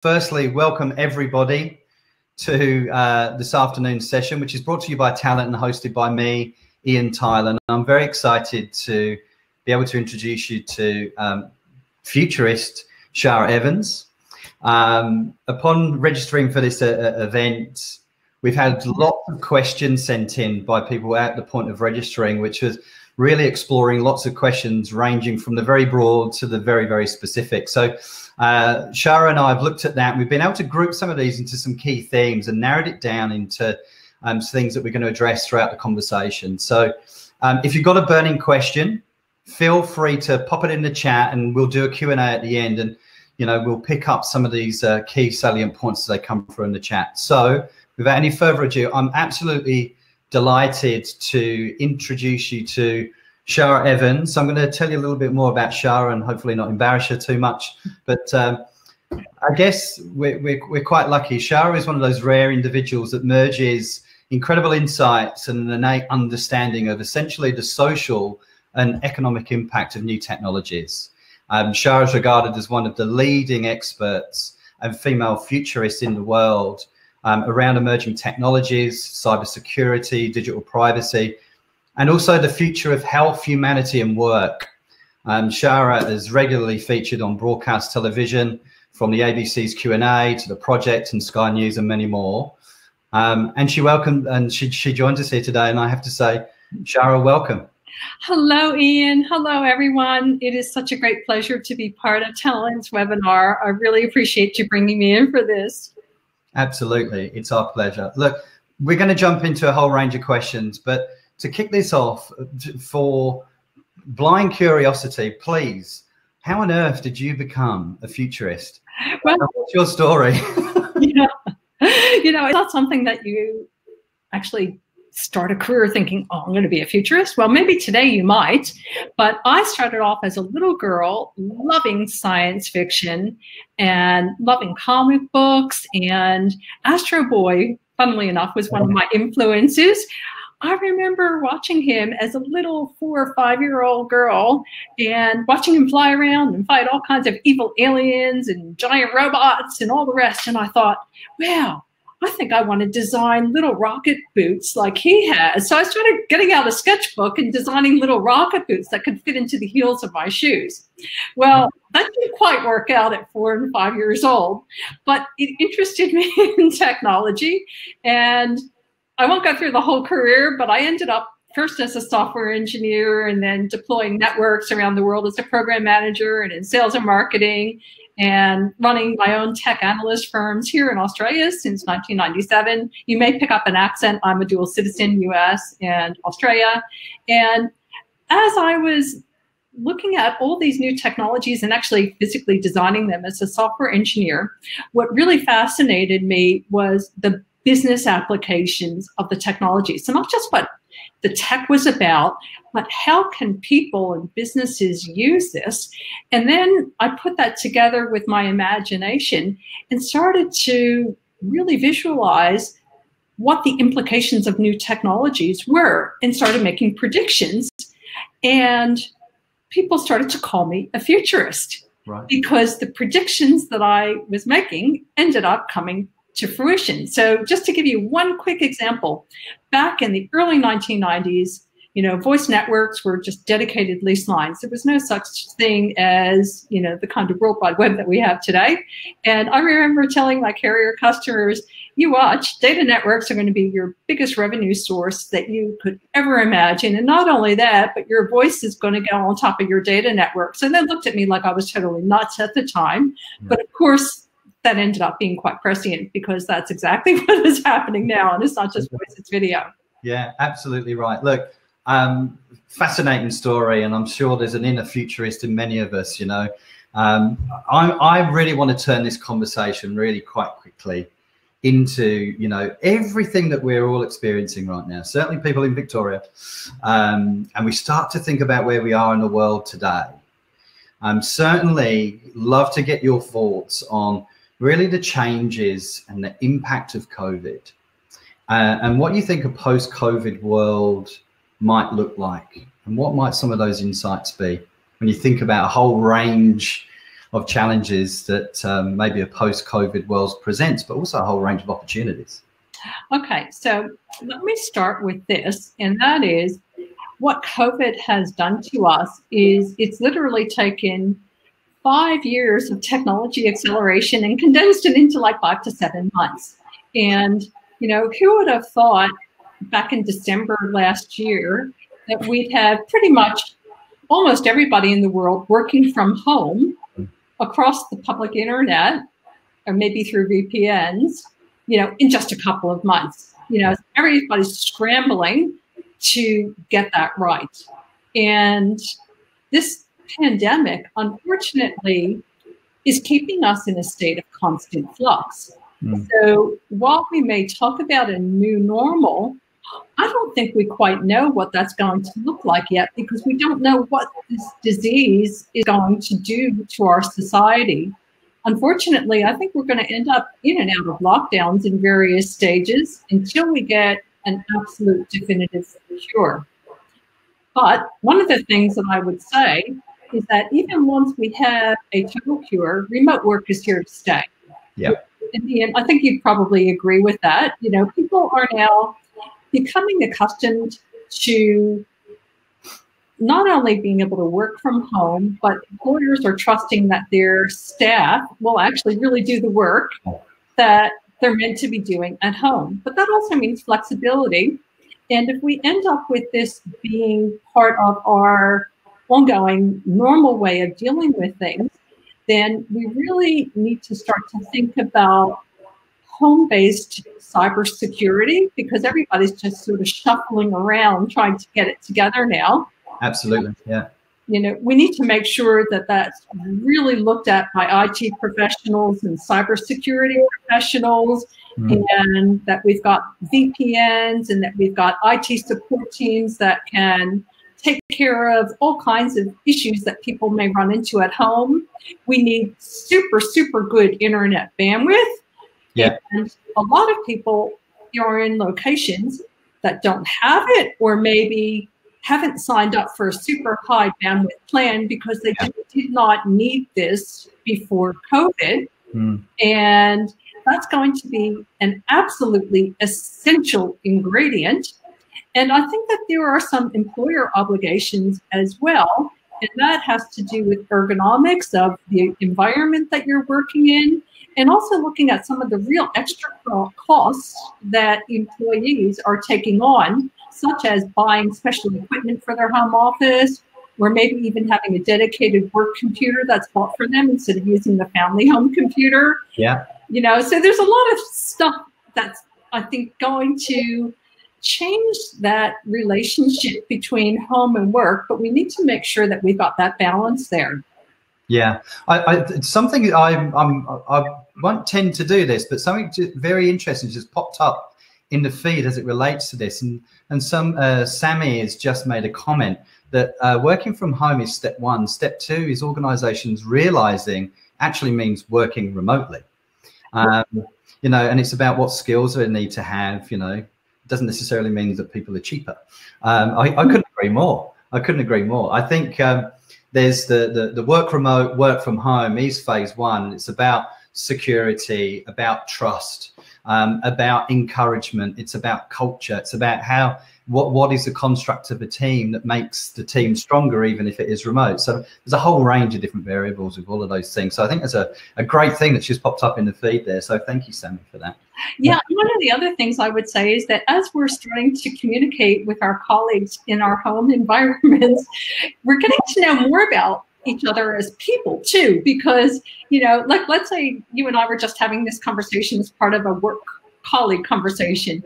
Firstly, welcome everybody to this afternoon's session, which is brought to you by Talent and hosted by me, Ian Tyler. And I'm very excited to be able to introduce you to futurist Shara Evans. Upon registering for this event, we've had lots of questions sent in by people at the point of registering, which was really exploring lots of questions ranging from the very broad to the very, very specific. So Shara and I have looked at that, and we've been able to group some of these into some key themes and narrowed it down into things that we're going to address throughout the conversation. So if you've got a burning question, feel free to pop it in the chat, and we'll do a Q&A at the end, and we'll pick up some of these key salient points as they come through in the chat. So without any further ado, I'm absolutely delighted to introduce you to Shara Evans. I'm going to tell you a little bit more about Shara and hopefully not embarrass her too much. But I guess we're quite lucky. Shara is one of those rare individuals that merges incredible insights and an innate understanding of essentially the social and economic impact of new technologies. Shara is regarded as one of the leading experts and female futurists in the world around emerging technologies, cybersecurity, digital privacy, and also the future of health, humanity, and work. Shara is regularly featured on broadcast television, from the ABC's Q&A to The Project and Sky News and many more. And she joins us here today, and I have to say, Shara, welcome. Hello, Ian. Hello, everyone. It is such a great pleasure to be part of Talent's webinar. I really appreciate you bringing me in for this. Absolutely. It's our pleasure. Look, we're going to jump into a whole range of questions, but to kick this off, for blind curiosity, please, how on earth did you become a futurist? Well, what's your story? It's not something that you actually start a career thinking, oh, I'm going to be a futurist. Well, maybe today you might, but I started off as a little girl loving science fiction and loving comic books, and Astro Boy, funnily enough, was one of my influences. I remember watching him as a little 4 or 5-year-old girl and watching him fly around and fight all kinds of evil aliens and giant robots and all the rest. And I thought, wow, I think I want to design little rocket boots like he has. So I started getting out a sketchbook and designing little rocket boots that could fit into the heels of my shoes. Well, that didn't quite work out at 4 and 5 years old, but it interested me in technology. And I won't go through the whole career, but I ended up first as a software engineer and then deploying networks around the world as a program manager and in sales and marketing, and running my own tech analyst firms here in Australia since 1997. You may pick up an accent. I'm a dual citizen, US and Australia. And as I was looking at all these new technologies and actually physically designing them as a software engineer, what really fascinated me was the business applications of the technology. So not just what the tech was about, but how can people and businesses use this? And then I put that together with my imagination and started to really visualize what the implications of new technologies were and started making predictions. And people started to call me a futurist, right? Because the predictions that I was making ended up coming to fruition. So just to give you one quick example, back in the early 1990s, voice networks were just dedicated lease lines. There was no such thing as, the kind of World Wide Web that we have today. And I remember telling my carrier customers, you watch, data networks are going to be your biggest revenue source that you could ever imagine. And not only that, but your voice is going to go on top of your data networks. And they looked at me like I was totally nuts at the time. But of course, that ended up being quite prescient, because that's exactly what is happening now. And it's not just voice, it's video. Yeah, absolutely right. Look, fascinating story. And I'm sure there's an inner futurist in many of us, I really want to turn this conversation really quite quickly into, everything that we're all experiencing right now, certainly people in Victoria. And we start to think about where we are in the world today. Certainly love to get your thoughts on really the changes and the impact of COVID, and what you think a post-COVID world might look like, and what might some of those insights be when you think about a whole range of challenges that maybe a post-COVID world presents, but also a whole range of opportunities. Okay, so let me start with this, and that is what COVID has done to us is it's literally taken 5 years of technology acceleration and condensed it into like 5 to 7 months. And, you know, who would have thought back in December last year that we'd have pretty much almost everybody in the world working from home across the public internet, or maybe through VPNs, you know, in just a couple of months. You know, everybody's scrambling to get that right. And this pandemic, unfortunately, is keeping us in a state of constant flux. So while we may talk about a new normal, I don't think we quite know what that's going to look like yet, because we don't know what this disease is going to do to our society. Unfortunately, I think we're going to end up in and out of lockdowns in various stages until we get an absolute definitive cure. But one of the things that I would say is that even once we have a total cure, remote work is here to stay. Yeah. In the end, I think you'd probably agree with that. You know, people are now becoming accustomed to not only being able to work from home, but employers are trusting that their staff will actually really do the work that they're meant to be doing at home. But that also means flexibility. And if we end up with this being part of our ongoing normal way of dealing with things, then we really need to start to think about home-based cybersecurity, because everybody's just sort of shuffling around trying to get it together now. Absolutely, yeah. You know, we need to make sure that that's really looked at by IT professionals and cybersecurity professionals, and that we've got VPNs and that we've got IT support teams that can take care of all kinds of issues that people may run into at home. We need super, super good internet bandwidth. Yeah. And a lot of people are in locations that don't have it, or maybe haven't signed up for a super high bandwidth plan because they did not need this before COVID. And that's going to be an absolutely essential ingredient. And I think that there are some employer obligations as well. And that has to do with ergonomics of the environment that you're working in, and also looking at some of the real extra costs that employees are taking on, such as buying special equipment for their home office, or maybe even having a dedicated work computer that's bought for them instead of using the family home computer. Yeah. You know, so there's a lot of stuff that's, I think, going to change that relationship between home and work, but we need to make sure that we've got that balance there. Yeah, it's something I won't tend to do this, but something very interesting just popped up in the feed as it relates to this, and Sammy has just made a comment that working from home is step one. Step two is organizations realizing actually means working remotely. You know, and it's about what skills they need to have. You know, it doesn't necessarily mean that people are cheaper. I couldn't agree more. I couldn't agree more. I think there's the work remote, work from home is phase one. It's about security, about trust, about encouragement. It's about culture. It's about what is the construct of a team that makes the team stronger, even if it is remote. So there's a whole range of different variables with all of those things. So I think there's a great thing that's just popped up in the feed there. So thank you, Sammy, for that. Yeah, one of the other things I would say is that as we're starting to communicate with our colleagues in our home environments, we're getting to know more about each other as people too, because, you know, like let's say you and I were just having this conversation as part of a work colleague conversation.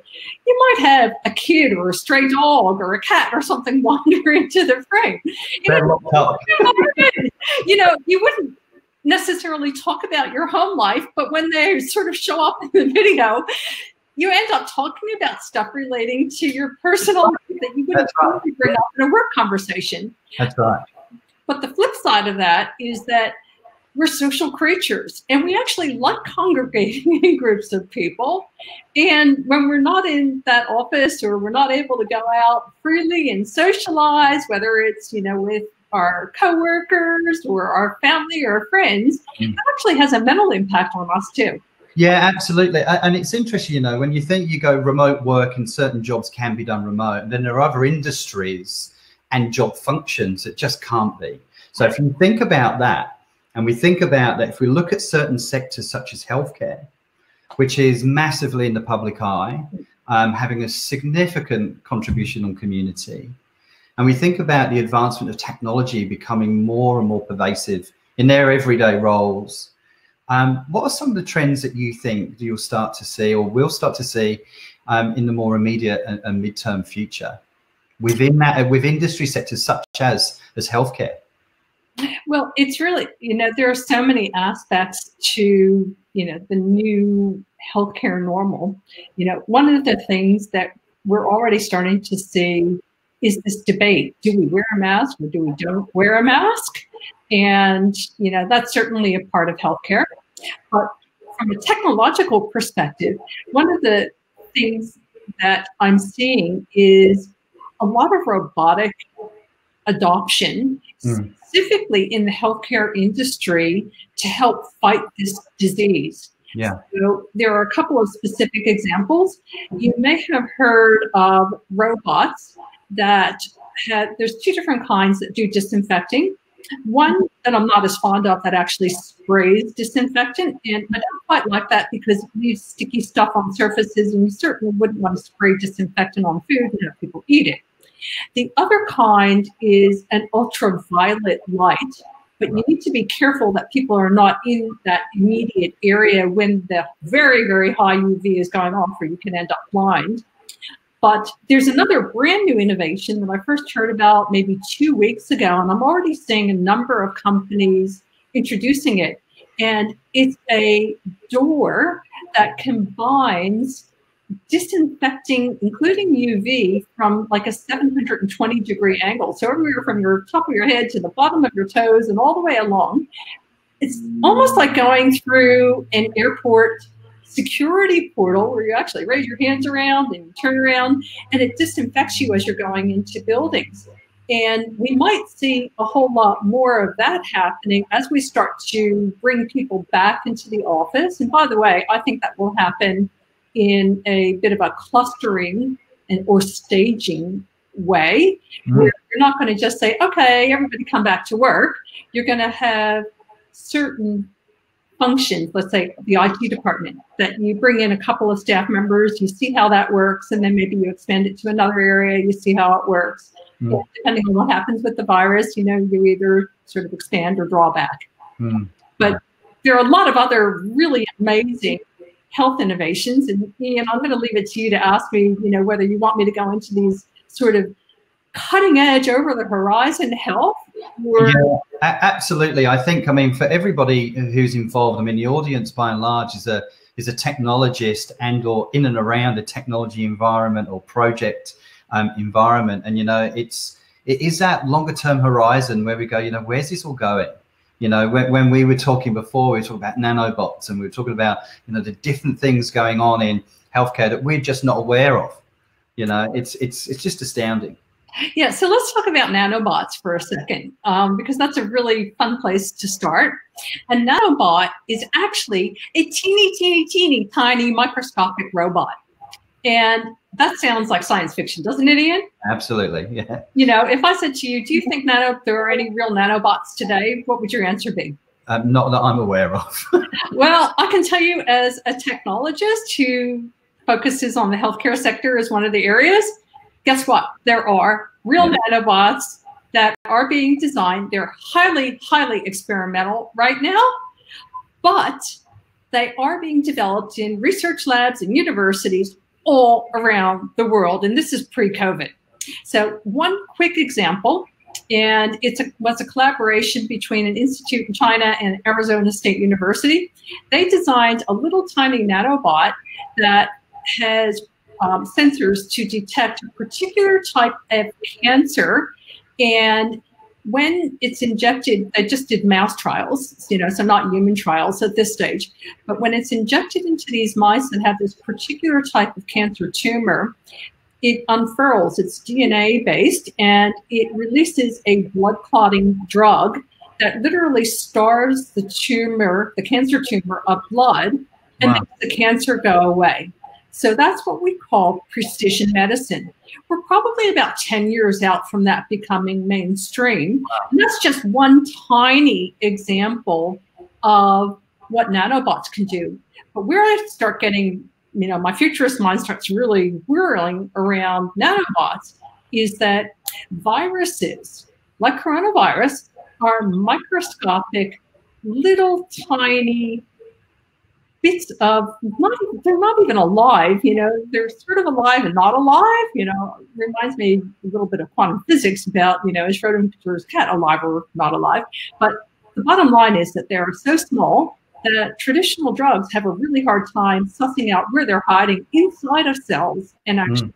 You might have a kid or a stray dog or a cat or something wander into the frame. You know, you wouldn't necessarily talk about your home life, but when they sort of show up in the video, you end up talking about stuff relating to your personal life that you wouldn't probably bring up in a work conversation. That's right. But the flip side of that is that we're social creatures, and we actually like congregating in groups of people. And when we're not in that office, or we're not able to go out freely and socialize, whether it's, you know, with our coworkers or our family or friends, it actually has a mental impact on us too. Yeah, absolutely. And it's interesting, you know, when you think you go remote work and certain jobs can be done remote, and then there are other industries and job functions that just can't be. So if you think about that, and we think about that, if we look at certain sectors such as healthcare, which is massively in the public eye, having a significant contribution on community, and we think about the advancement of technology becoming more and more pervasive in their everyday roles, what are some of the trends that you think you'll start to see or will start to see in the more immediate and midterm future within that, with industry sectors such as healthcare? Well, it's really, you know, there are so many aspects to, you know, the new healthcare normal. You know, one of the things that we're already starting to see is this debate. Do we wear a mask or do we don't wear a mask? And, you know, that's certainly a part of healthcare. But from a technological perspective, one of the things that I'm seeing is a lot of robotic adoption, specifically in the healthcare industry, to help fight this disease. Yeah. So there are a couple of specific examples. You may have heard of robots that there's two different kinds that do disinfecting. One that I'm not as fond of that actually sprays disinfectant, and I don't quite like that because it leaves sticky stuff on surfaces, and you certainly wouldn't want to spray disinfectant on food and have people eat it. The other kind is an ultraviolet light, but you need to be careful that people are not in that immediate area when the very, very high UV is going off, or you can end up blind. But there's another brand new innovation that I first heard about maybe 2 weeks ago, and I'm already seeing a number of companies introducing it. And it's a door that combines disinfecting, including UV, from like a 720-degree angle. So everywhere from your top of your head to the bottom of your toes and all the way along. It's almost like going through an airport security portal where you actually raise your hands around and you turn around, and it disinfects you as you're going into buildings. And we might see a whole lot more of that happening as we start to bring people back into the office. And by the way, I think that will happen in a bit of a clustering or staging way, where you're not going to just say, okay, everybody come back to work. You're going to have certain functions, let's say the IT department, that you bring in a couple of staff members, you see how that works, and then maybe you expand it to another area, you see how it works. Depending on what happens with the virus, you know, you either sort of expand or draw back. But there are a lot of other really amazing health innovations, and Ian, I'm going to leave it to you to ask me, you know, whether you want me to go into these sort of cutting edge, over the horizon health. Or... Yeah, absolutely. I think, I mean, for everybody who's involved, I mean, the audience by and large is a technologist and or in and around a technology environment or project environment. And, you know, it is that longer term horizon where we go, you know, where's this all going? You know, when we were talking before, we were talking about nanobots, and we were talking about, you know, the different things going on in healthcare that we're just not aware of. You know, it's just astounding. Yeah, so let's talk about nanobots for a second, because that's a really fun place to start. A nanobot is actually a teeny tiny microscopic robot. And that sounds like science fiction, doesn't it, Ian? Absolutely, yeah. You know, if I said to you, do you think there are any real nanobots today? What would your answer be? Not that I'm aware of. Well, I can tell you, as a technologist who focuses on the healthcare sector as one of the areas, guess what? There are real nanobots that are being designed. They're highly, highly experimental right now, but they are being developed in research labs and universities all around the world, and this is pre-COVID. So one quick example, and it was a collaboration between an institute in China and Arizona State University. They designed a little tiny nanobot that has sensors to detect a particular type of cancer, and when it's injected, they just did mouse trials, you know, so not human trials at this stage, but when it's injected into these mice that have this particular type of cancer tumor, it unfurls. It's DNA based, and it releases a blood clotting drug that literally starves the tumor, the cancer tumor, of blood, and makes the cancer go away. So that's what we call precision medicine. We're probably about 10 years out from that becoming mainstream. And that's just one tiny example of what nanobots can do. But where I start getting, my futurist mind starts really whirling around nanobots is that viruses, like coronavirus, are microscopic, little tiny bits of, they're not even alive, they're sort of alive and not alive, reminds me a little bit of quantum physics about, is Schrodinger's cat alive or not alive? But the bottom line is that they're so small that traditional drugs have a really hard time sussing out where they're hiding inside of cells and actually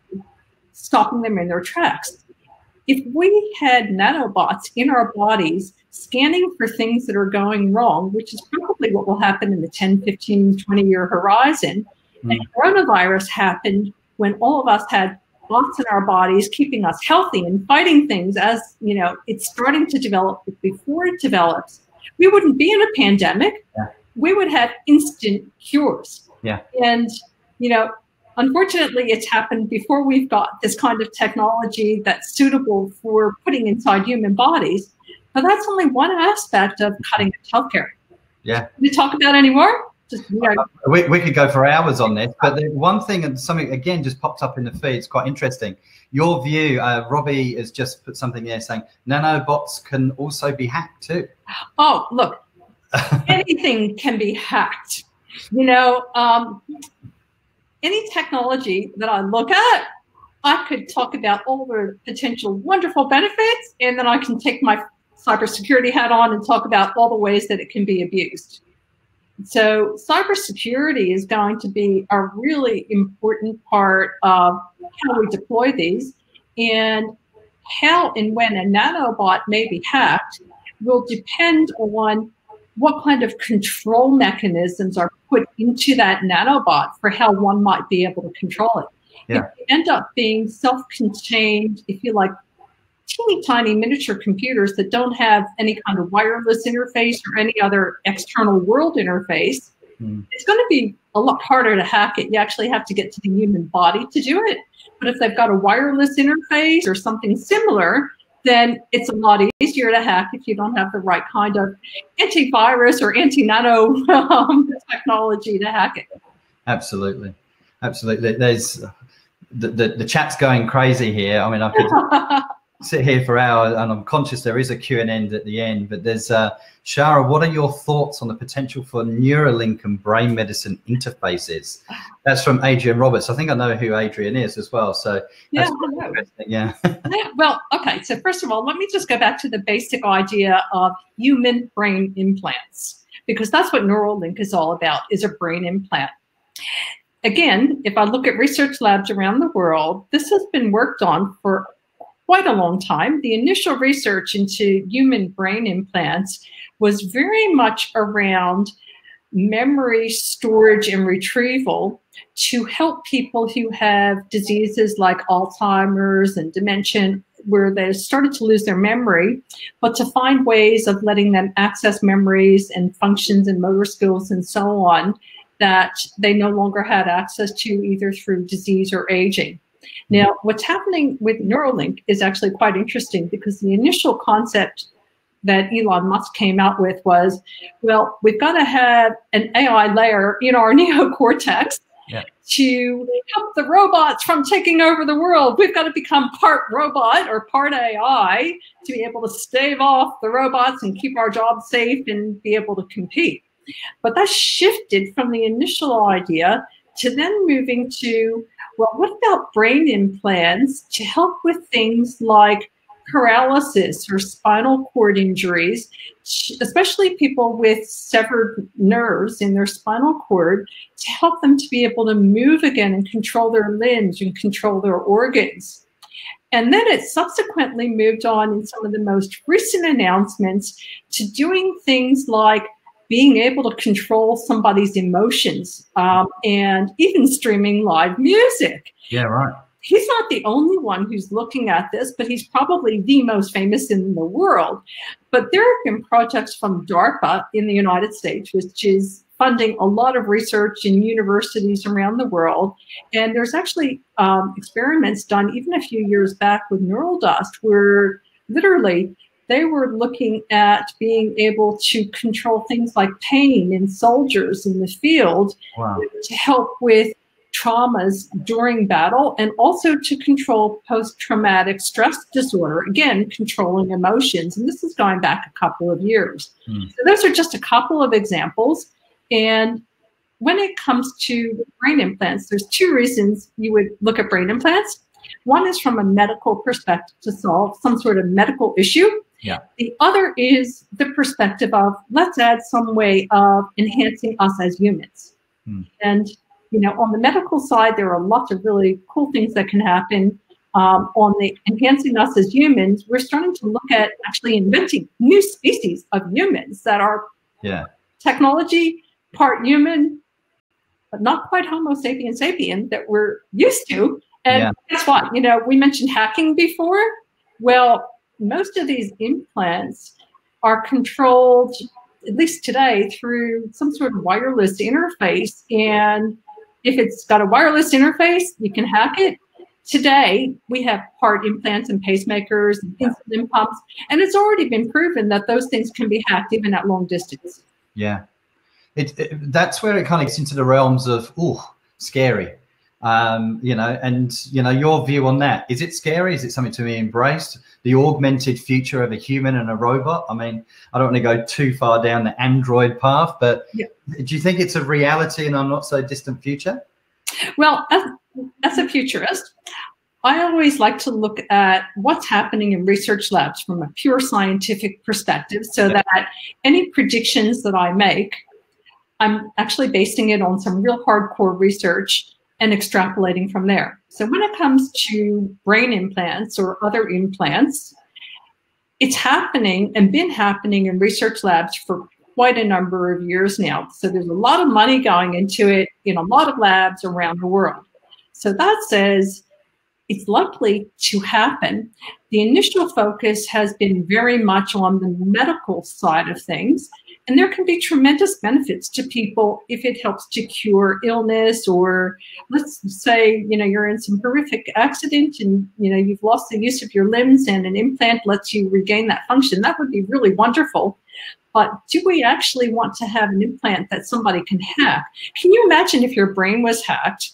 stopping them in their tracks. If we had nanobots in our bodies scanning for things that are going wrong, which is probably what will happen in the 10, 15, 20-year horizon, and coronavirus happened when all of us had bots in our bodies keeping us healthy and fighting things as, it's starting to develop. But before it develops, we wouldn't be in a pandemic. We would have instant cures. And, unfortunately, it's happened before we've got this kind of technology that's suitable for putting inside human bodies. But that's only one aspect of cutting edge healthcare. Can we talk about any more? We could go for hours on this, but the one thing, and something again just popped up in the feed, it's quite interesting. Your view, Robbie has just put something there saying nanobots can also be hacked too. Oh, look, anything can be hacked. Any technology that I look at, I could talk about all the potential wonderful benefits, and then I can take my cybersecurity hat on and talk about all the ways that it can be abused. So cybersecurity is going to be a really important part of how we deploy these, and how and when a nanobot may be hacked will depend on what kind of control mechanisms are put into that nanobot for how one might be able to control it. If they end up being self-contained, if you like, teeny tiny miniature computers that don't have any kind of wireless interface or any other external world interface, it's going to be a lot harder to hack it. You actually have to get to the human body to do it. But if they've got a wireless interface or something similar, then it's a lot easier to hack if you don't have the right kind of antivirus or anti-nano technology to hack it. Absolutely. There's the chat's going crazy here. I mean, I could sit here for hours, and I'm conscious there is a Q&A at the end, but there's Shara, what are your thoughts on the potential for Neuralink and brain medicine interfaces? That's from Adrian Roberts. I think I know who Adrian is as well. So that's interesting. Well, okay. So first of all, let me just go back to the basic idea of human brain implants, because that's what Neuralink is all about, is a brain implant. Again, if I look at research labs around the world, this has been worked on for quite a long time. The initial research into human brain implants was very much around memory storage and retrieval to help people who have diseases like Alzheimer's and dementia, where they started to lose their memory, but to find ways of letting them access memories and functions and motor skills and so on that they no longer had access to, either through disease or aging. Now, what's happening with Neuralink is actually quite interesting, because the initial concept that Elon Musk came out with was, well, we've got to have an AI layer in our neocortex to help the robots from taking over the world. We've got to become part robot or part AI to be able to stave off the robots and keep our jobs safe and be able to compete. But that shifted from the initial idea to then moving to, well, what about brain implants to help with things like paralysis or spinal cord injuries, especially people with severed nerves in their spinal cord, to help them to be able to move again and control their limbs and control their organs. And then it subsequently moved on in some of the most recent announcements to doing things like being able to control somebody's emotions and even streaming live music. Yeah, right. he's not the only one who's looking at this, but he's probably the most famous in the world. But there have been projects from DARPA in the United States, which is funding a lot of research in universities around the world. And there's actually experiments done even a few years back with neural dust, where literally they were looking at being able to control things like pain in soldiers in the field. Wow. To help with traumas during battle, and also to control post-traumatic stress disorder, again, controlling emotions. And this is going back a couple of years. So those are just a couple of examples. And when it comes to brain implants, there's two reasons you would look at brain implants. One is from a medical perspective to solve some sort of medical issue. Yeah. The other is the perspective of, let's add some way of enhancing us as humans. And you know, on the medical side, there are lots of really cool things that can happen. On the enhancing us as humans, we're starting to look at actually inventing new species of humans that are technology, part human, but not quite Homo sapiens sapien that we're used to. And guess what? You know, we mentioned hacking before. Well, most of these implants are controlled, at least today, through some sort of wireless interface. And if it's got a wireless interface, you can hack it. Today, we have heart implants and pacemakers and insulin pumps, and it's already been proven that those things can be hacked even at long distance. Yeah. That's where it kind of gets into the realms of, scary. You know, and, you know, your view on that. Is it scary? Is it something to be embraced? The augmented future of a human and a robot? I mean, I don't want to go too far down the android path, but do you think it's a reality in our not so distant future? Well, as a futurist, I always like to look at what's happening in research labs from a pure scientific perspective, so that any predictions that I make, I'm actually basing it on some real hardcore research and extrapolating from there. So when it comes to brain implants or other implants, it's happening and been happening in research labs for quite a number of years now. So there's a lot of money going into it in a lot of labs around the world. So that says it's likely to happen. The initial focus has been very much on the medical side of things. And there can be tremendous benefits to people if it helps to cure illness, or let's say, you know, you're in some horrific accident and, you know, you've lost the use of your limbs and an implant lets you regain that function. That would be really wonderful. But do we actually want to have an implant that somebody can hack? Can you imagine if your brain was hacked?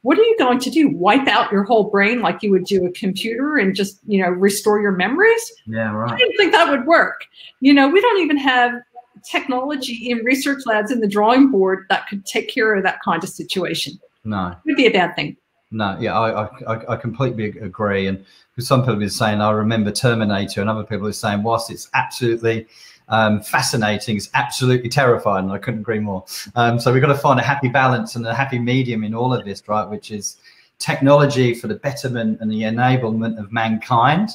What are you going to do? Wipe out your whole brain like you would do a computer and just, you know, restore your memories? Yeah, right. I didn't think that would work. You know, we don't even have technology in research labs in the drawing board that could take care of that kind of situation. No. It would be a bad thing. No, yeah, I completely agree. And some people are saying, I remember Terminator, and other people are saying, whilst it's absolutely fascinating, it's absolutely terrifying. And I couldn't agree more. So we've got to find a happy balance and a happy medium in all of this, right? Which is technology for the betterment and the enablement of mankind,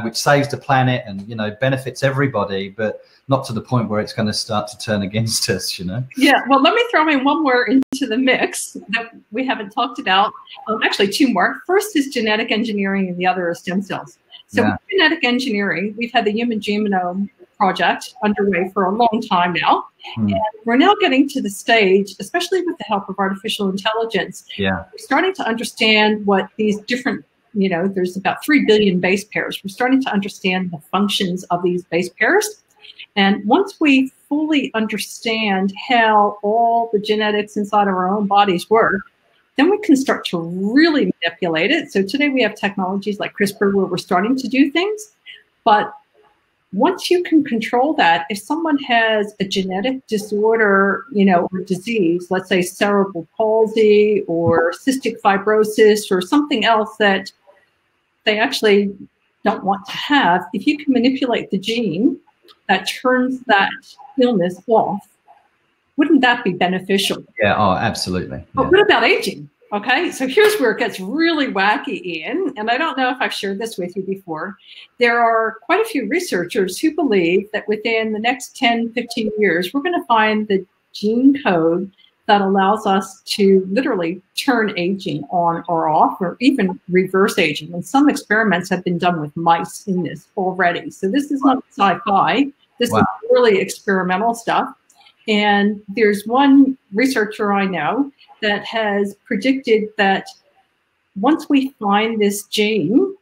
which saves the planet and, you know, benefits everybody, but not to the point where it's going to start to turn against us, you know? Yeah, well, let me throw in one more into the mix that we haven't talked about. Actually, two more. First is genetic engineering and the other is stem cells. So with genetic engineering, we've had the Human Genome Project underway for a long time now. And we're now getting to the stage, especially with the help of artificial intelligence, we're starting to understand what these different, you know, there's about 3 billion base pairs. We're starting to understand the functions of these base pairs. And once we fully understand how all the genetics inside of our own bodies work, then we can start to really manipulate it. So today we have technologies like CRISPR where we're starting to do things. But once you can control that, if someone has a genetic disorder, you know, or disease, let's say cerebral palsy or cystic fibrosis or something else that they actually don't want to have, if you can manipulate the gene that turns that illness off, wouldn't that be beneficial? Yeah, oh, absolutely. But what about aging? Okay, so here's where it gets really wacky, Ian, and I don't know if I've shared this with you before. There are quite a few researchers who believe that within the next 10, 15 years, we're going to find the gene code that allows us to literally turn aging on or off, or even reverse aging. And some experiments have been done with mice in this already. So this is not sci-fi. This is really experimental stuff. And there's one researcher I know that has predicted that once we find this gene,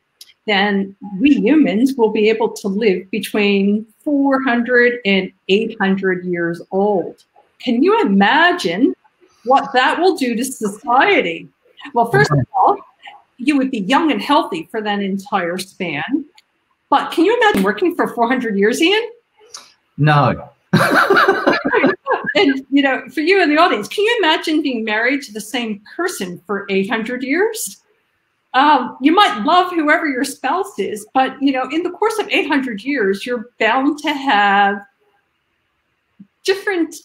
then we humans will be able to live between 400 and 800 years old. Can you imagine what that will do to society? Well, first of all, you would be young and healthy for that entire span. But can you imagine working for 400 years, Ian? No. And, you know, for you in the audience, can you imagine being married to the same person for 800 years? You might love whoever your spouse is, but, you know, in the course of 800 years, you're bound to have different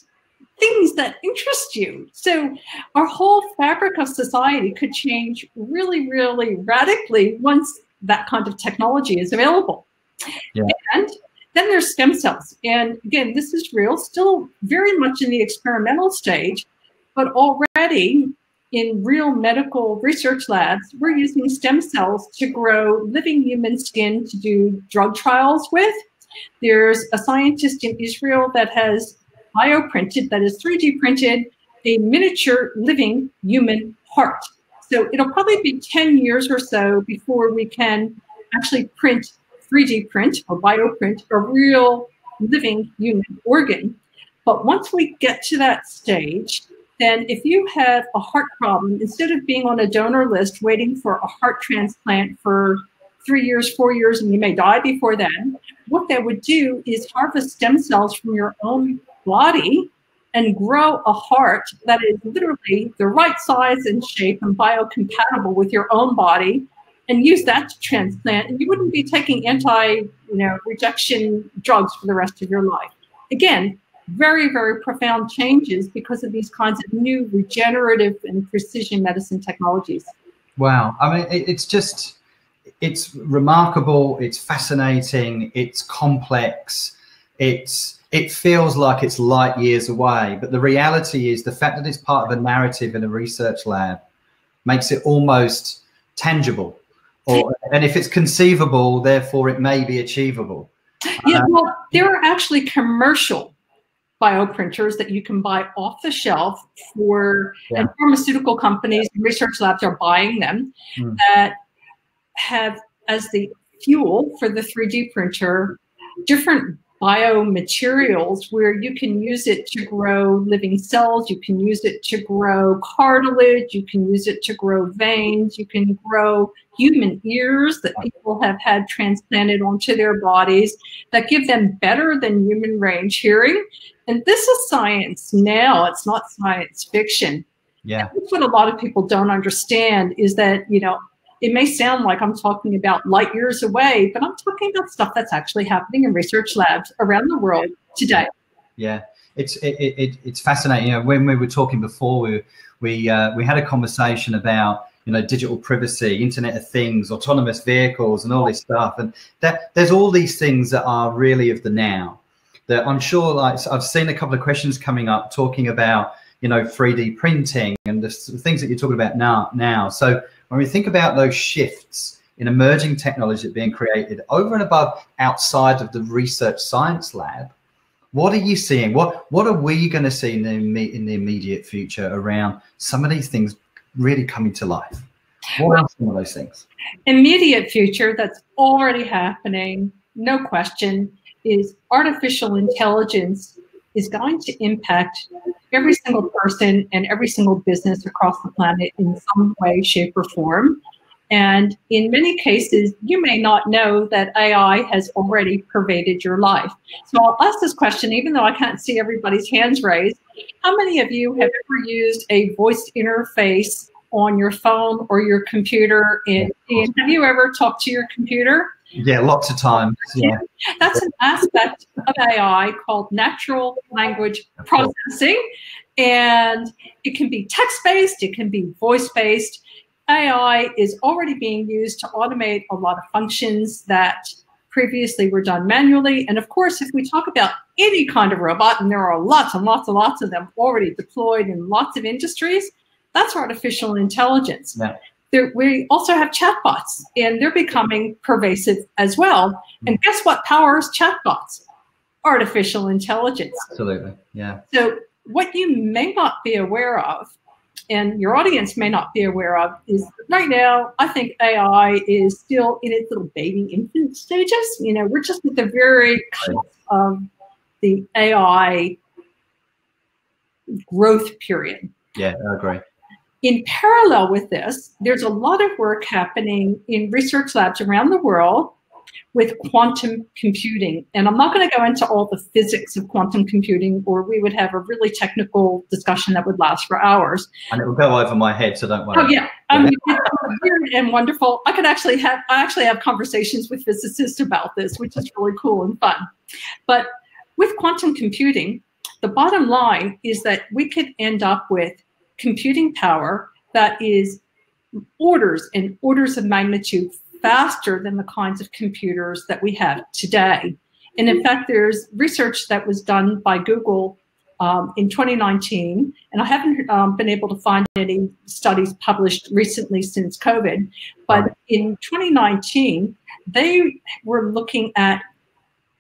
things that interest you. So our whole fabric of society could change really, really radically once that kind of technology is available. Yeah. And then there's stem cells. And again, this is real, still very much in the experimental stage, but already in real medical research labs, we're using stem cells to grow living human skin to do drug trials with. There's a scientist in Israel that has bioprinted, that is 3D printed, a miniature living human heart. So it'll probably be 10 years or so before we can actually print, 3D print or bioprint a real living human organ. But once we get to that stage, then if you have a heart problem, instead of being on a donor list waiting for a heart transplant for 3 years, 4 years, and you may die before then, what they would do is harvest stem cells from your own body and grow a heart that is literally the right size and shape and biocompatible with your own body, and use that to transplant. And you wouldn't be taking rejection drugs for the rest of your life. Again, very, very profound changes because of these kinds of new regenerative and precision medicine technologies. Wow. I mean, it's remarkable. It's fascinating. It's complex. It feels like it's light years away, but the reality is the fact that it's part of a narrative in a research lab makes it almost tangible. And if it's conceivable, therefore it may be achievable. Yeah, well, there are actually commercial bioprinters that you can buy off the shelf and pharmaceutical companies and research labs are buying them that have as the fuel for the 3D printer different biomaterials where you can use it to grow living cells, you can use it to grow cartilage, you can use it to grow veins, you can grow human ears that people have had transplanted onto their bodies that give them better than human range hearing. And this is science now, it's not science fiction. Yeah. And that's what a lot of people don't understand is that, you know, it may sound like I'm talking about light years away, but I'm talking about stuff that's actually happening in research labs around the world today. Yeah, it's fascinating. You know, when we were talking before, we had a conversation about, you know, digital privacy, Internet of Things, autonomous vehicles, and all this stuff. And there's all these things that are really of the now. That I'm sure, like I've seen a couple of questions coming up talking about, you know, 3D printing and the things that you're talking about now. So when we think about those shifts in emerging technology being created over and above outside of the research science lab, what are you seeing? What are we going to see in the immediate future around some of these things really coming to life? What are some of those things? Immediate future that's already happening, no question, is artificial intelligence is going to impact every single person and every single business across the planet in some way, shape, or form. And in many cases, you may not know that AI has already pervaded your life. So I'll ask this question, even though I can't see everybody's hands raised. How many of you have ever used a voice interface on your phone or your computer? And have you ever talked to your computer? Yeah, lots of times. Yeah. That's an aspect of AI called natural language processing. And it can be text-based, it can be voice-based. AI is already being used to automate a lot of functions that previously were done manually. And of course, if we talk about any kind of robot, and there are lots and lots and lots of them already deployed in lots of industries, that's artificial intelligence. Yeah. We also have chatbots, and they're becoming pervasive as well. And guess what powers chatbots? Artificial intelligence. Absolutely, yeah. So what you may not be aware of, and your audience may not be aware of, is right now, I think AI is still in its little baby infant stages. You know, we're just at the very cusp of the AI growth period. Yeah, I agree. In parallel with this, there's a lot of work happening in research labs around the world with quantum computing. And I'm not going to go into all the physics of quantum computing, or we would have a really technical discussion that would last for hours. And it will go over my head, so don't worry. Oh yeah, it's weird and wonderful. I actually have conversations with physicists about this, which is really cool and fun. But with quantum computing, the bottom line is that we could end up with computing power that is orders and orders of magnitude faster than the kinds of computers that we have today. And in fact, there's research that was done by Google in 2019, and I haven't been able to find any studies published recently since COVID, but in 2019, they were looking at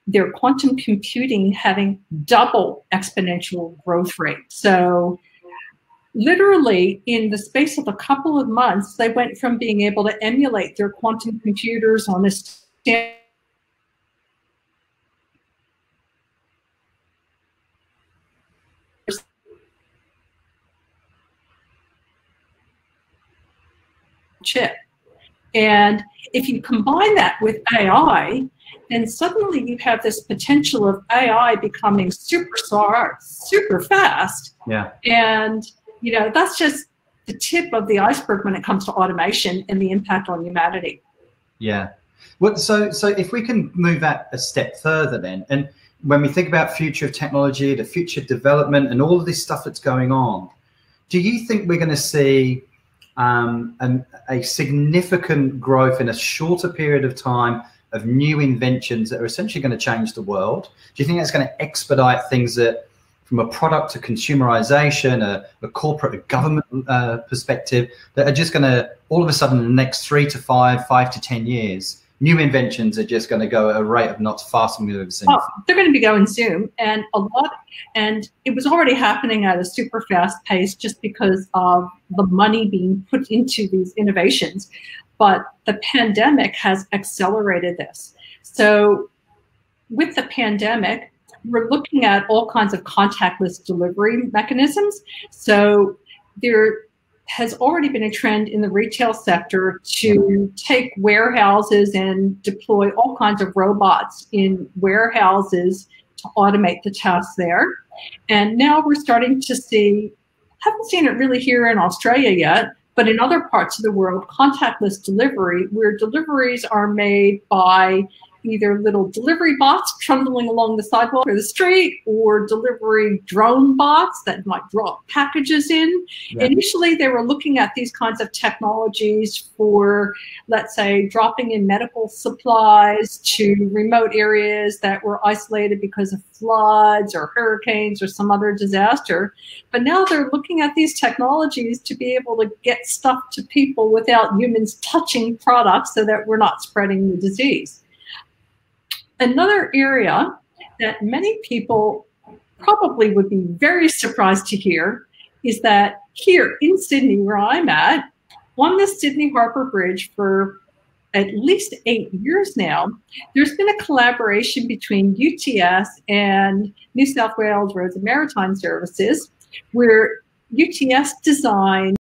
their quantum computing having double exponential growth rate. So literally, in the space of a couple of months, they went from being able to emulate their quantum computers on a standard chip. And if you combine that with AI, then suddenly you have this potential of AI becoming super smart, super fast. Yeah. And you know, that's just the tip of the iceberg when it comes to automation and the impact on humanity. Yeah. Well, so if we can move that a step further then, and when we think about future of technology, the future development and all of this stuff that's going on, do you think we're going to see a significant growth in a shorter period of time of new inventions that are essentially going to change the world? Do you think that's going to expedite things that, from a product to consumerization, a corporate, a government perspective, that are just going to, all of a sudden, in the next 3 to 5 to 10 years, new inventions are just going to go at a rate of knots faster than we've ever seen? Oh, they're going to be going soon, and it was already happening at a super fast pace just because of the money being put into these innovations. But the pandemic has accelerated this. So with the pandemic, we're looking at all kinds of contactless delivery mechanisms. So there has already been a trend in the retail sector to take warehouses and deploy all kinds of robots in warehouses to automate the tasks there. And now we're starting to see, haven't seen it really here in Australia yet, but in other parts of the world, contactless delivery, where deliveries are made by either little delivery bots trundling along the sidewalk or the street, or delivery drone bots that might drop packages in. Yeah. Initially, they were looking at these kinds of technologies for, let's say, dropping in medical supplies to remote areas that were isolated because of floods or hurricanes or some other disaster. But now they're looking at these technologies to be able to get stuff to people without humans touching products so that we're not spreading the disease. Another area that many people probably would be very surprised to hear is that here in Sydney, where I'm at, on the Sydney Harbour Bridge for at least 8 years now, there's been a collaboration between UTS and New South Wales Roads and Maritime Services, where UTS designed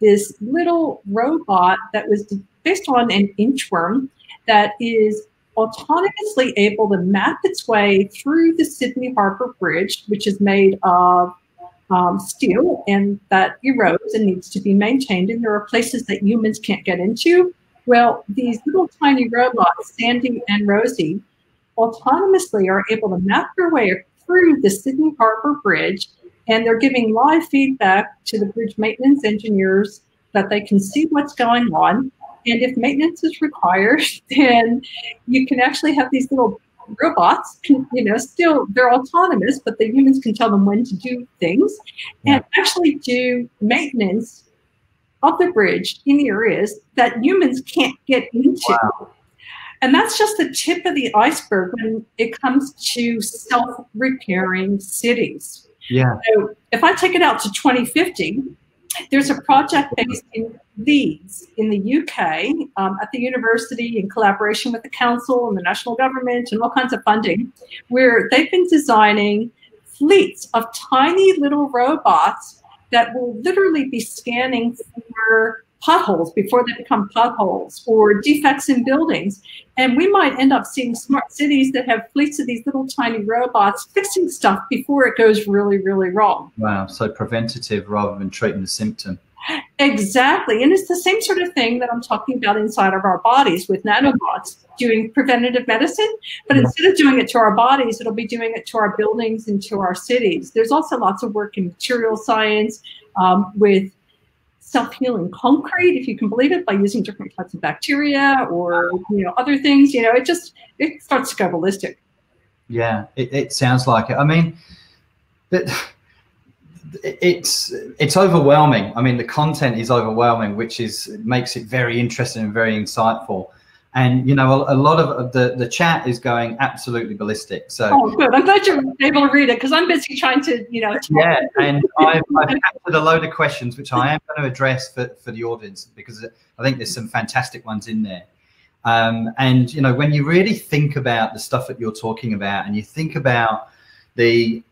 this little robot that was based on an inchworm that is autonomously able to map its way through the Sydney Harbour Bridge, which is made of steel and that erodes and needs to be maintained. And there are places that humans can't get into. Well, these little tiny robots, Sandy and Rosie, autonomously are able to map their way through the Sydney Harbour Bridge, and they're giving live feedback to the bridge maintenance engineers that they can see what's going on. And if maintenance is required, then you can actually have these little robots can, still, they're autonomous, but the humans can tell them when to do things and actually do maintenance of the bridge in areas that humans can't get into. Wow. And that's just the tip of the iceberg when it comes to self-repairing cities. Yeah. So if I take it out to 2050, there's a project based in Leeds in the UK at the university in collaboration with the council and the national government and all kinds of funding, where they've been designing fleets of tiny little robots that will literally be scanning for potholes before they become potholes or defects in buildings. And we might end up seeing smart cities that have fleets of these little tiny robots fixing stuff before it goes really, really wrong. Wow, so preventative rather than treating the symptom. Exactly. And it's the same sort of thing that I'm talking about inside of our bodies with nanobots doing preventative medicine. But instead of doing it to our bodies, it'll be doing it to our buildings and to our cities. There's also lots of work in material science with self-healing concrete, if you can believe it, by using different types of bacteria or other things. It starts to go ballistic. Yeah, it sounds like it. I mean, it's overwhelming. I mean, the content is overwhelming, which makes it very interesting and very insightful. And a lot of the chat is going absolutely ballistic. So good. I'm glad you're able to read it because I'm busy trying to yeah. And I've captured a load of questions which I am going to address for the audience because I think there's some fantastic ones in there. And when you really think about the stuff that you're talking about, and you think about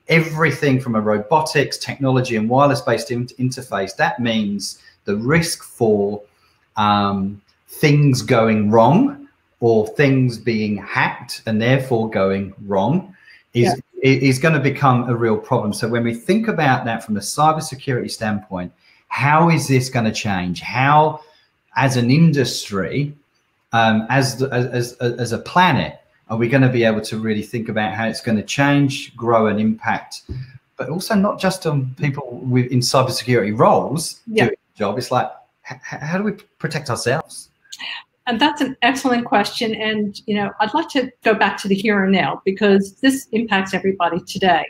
everything from a robotics, technology, and wireless-based interface, that means the risk for things going wrong or things being hacked and therefore going wrong is going to become a real problem. So when we think about that from a cybersecurity standpoint, how is this going to change? How, as an industry, as a planet, are we going to be able to really think about how it's going to change, grow, and impact, but also not just on people in cybersecurity roles doing the job? It's like, how do we protect ourselves? And that's an excellent question. And, I'd like to go back to the here and now because this impacts everybody today.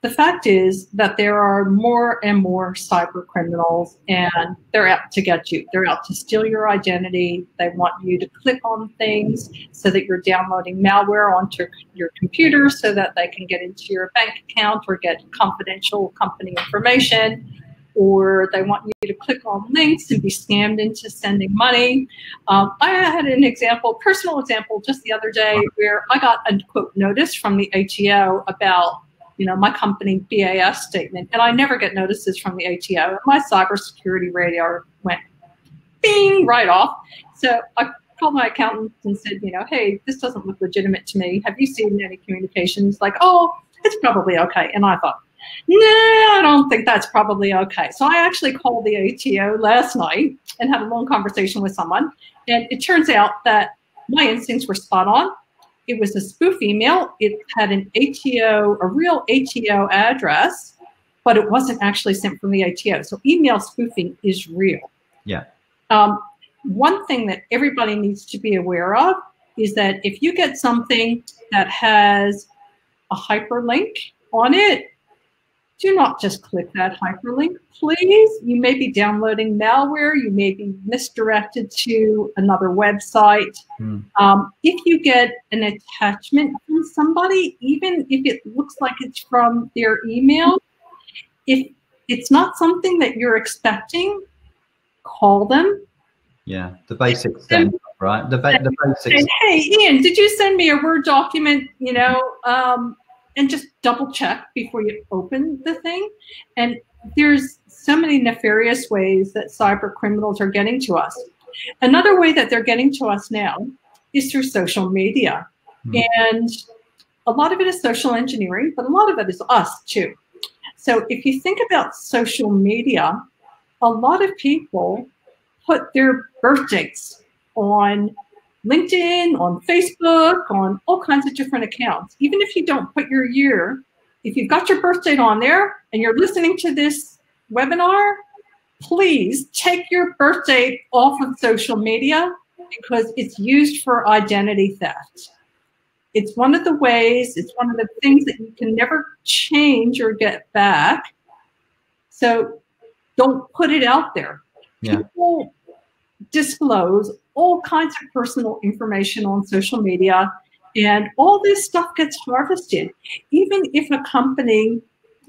The fact is that there are more and more cyber criminals, and they're out to get you. They're out to steal your identity. They want you to click on things so that you're downloading malware onto your computer so that they can get into your bank account or get confidential company information. Or they want you to click on links and be scammed into sending money. I had an example, personal example, just the other day where I got a quote notice from the ATO about my company BAS statement, and I never get notices from the ATO. And my cybersecurity radar went bing right off. So I called my accountant and said, hey, this doesn't look legitimate to me. Have you seen any communications? Like, oh, it's probably okay. And I thought, no, I don't think that's probably okay. So I actually called the ATO last night and had a long conversation with someone. And it turns out that my instincts were spot on. It was a spoof email. It had an ATO, a real ATO address, but it wasn't actually sent from the ATO. So email spoofing is real. Yeah. One thing that everybody needs to be aware of is that if you get something that has a hyperlink on it, do not just click that hyperlink, please. You may be downloading malware. You may be misdirected to another website. If you get an attachment from somebody, even if it looks like it's from their email, if it's not something that you're expecting, call them. Yeah, the basics then, right? The basics. And, hey, Ian, did you send me a Word document, and just double check before you open the thing. And there's so many nefarious ways that cyber criminals are getting to us. Another way that they're getting to us now is through social media. And a lot of it is social engineering, but a lot of it is us too. So if you think about social media, a lot of people put their birthdays on LinkedIn, on Facebook, on all kinds of different accounts. Even if you don't put your year, if you've got your birth date on there and you're listening to this webinar, please take your birth date off of social media because it's used for identity theft. It's one of the ways, it's one of the things that you can never change or get back. So don't put it out there. Yeah. People disclose all kinds of personal information on social media, and all this stuff gets harvested. Even if a company,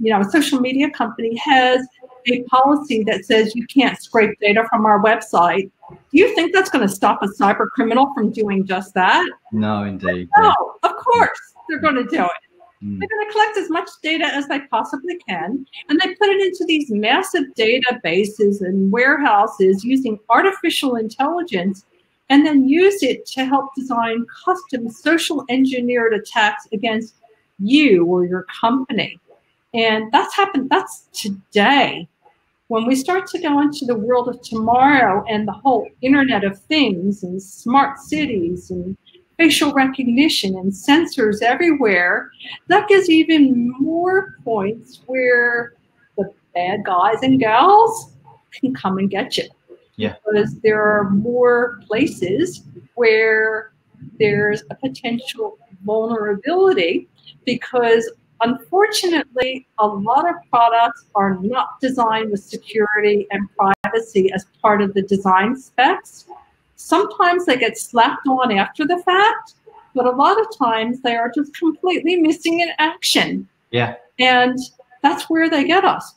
a social media company has a policy that says you can't scrape data from our website, do you think that's going to stop a cyber criminal from doing just that? No, indeed. No, of course they're going to do it. Mm. They're going to collect as much data as they possibly can, and they put it into these massive databases and warehouses using artificial intelligence, and then use it to help design custom social engineered attacks against you or your company. And that's today. When we start to go into the world of tomorrow and the whole Internet of Things and smart cities and facial recognition and sensors everywhere, that gives even more points where the bad guys and gals can come and get you. Yeah. Because there are more places where there's a potential vulnerability, because unfortunately, a lot of products are not designed with security and privacy as part of the design specs. Sometimes they get slapped on after the fact, but a lot of times they are just completely missing in action. Yeah. And that's where they get us.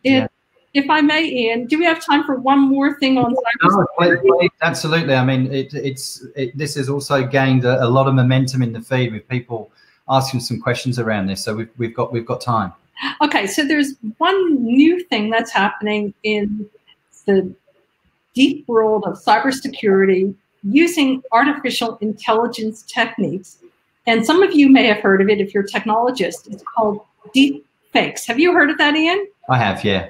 Yeah. If I may, Ian, do we have time for one more thing on cybersecurity? No, absolutely. I mean, this has also gained a lot of momentum in the feed with people asking some questions around this. So we've got time. Okay, so there's one new thing that's happening in the deep world of cybersecurity using artificial intelligence techniques. And some of you may have heard of it if you're a technologist. It's called deep fakes. Have you heard of that, Ian? I have, yeah.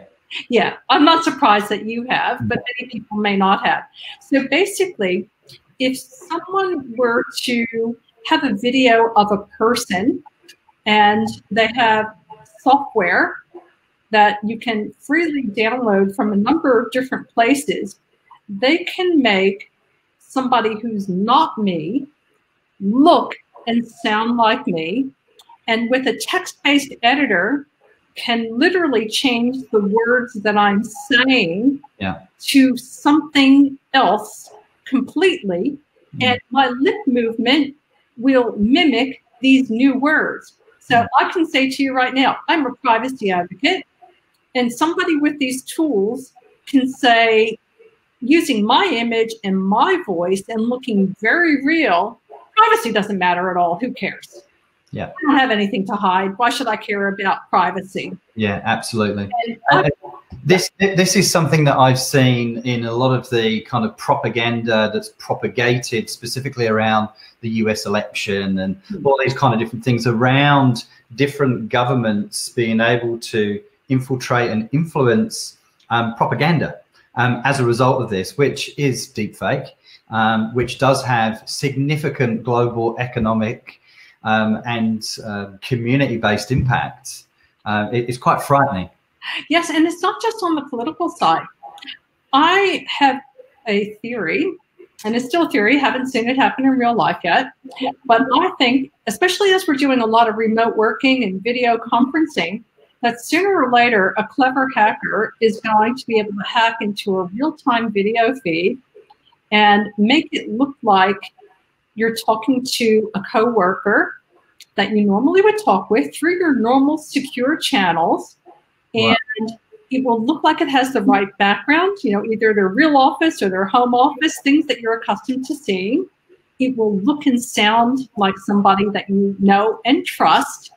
Yeah, I'm not surprised that you have, but many people may not have. So basically, if someone were to have a video of a person and they have software that you can freely download from a number of different places, they can make somebody who's not me look and sound like me, and with a text-based editor can literally change the words that I'm saying to something else completely, and my lip movement will mimic these new words. So I can say to you right now, I'm a privacy advocate, and somebody with these tools can say, using my image and my voice and looking very real, privacy doesn't matter at all. Who cares? Yeah. I don't have anything to hide. Why should I care about privacy? Yeah, absolutely. This is something that I've seen in a lot of the kind of propaganda that's propagated specifically around the US election and all these kind of different things around different governments being able to infiltrate and influence propaganda as a result of this, which is deepfake, which does have significant global economic and community-based impacts. It's quite frightening. Yes, and it's not just on the political side. I have a theory, and it's still a theory, haven't seen it happen in real life yet, but I think, especially as we're doing a lot of remote working and video conferencing, that sooner or later, a clever hacker is going to be able to hack into a real-time video feed and make it look like you're talking to a coworker that you normally would talk with through your normal secure channels. And it will look like it has the right background, either their real office or their home office, things that you're accustomed to seeing. It will look and sound like somebody that you know and trust.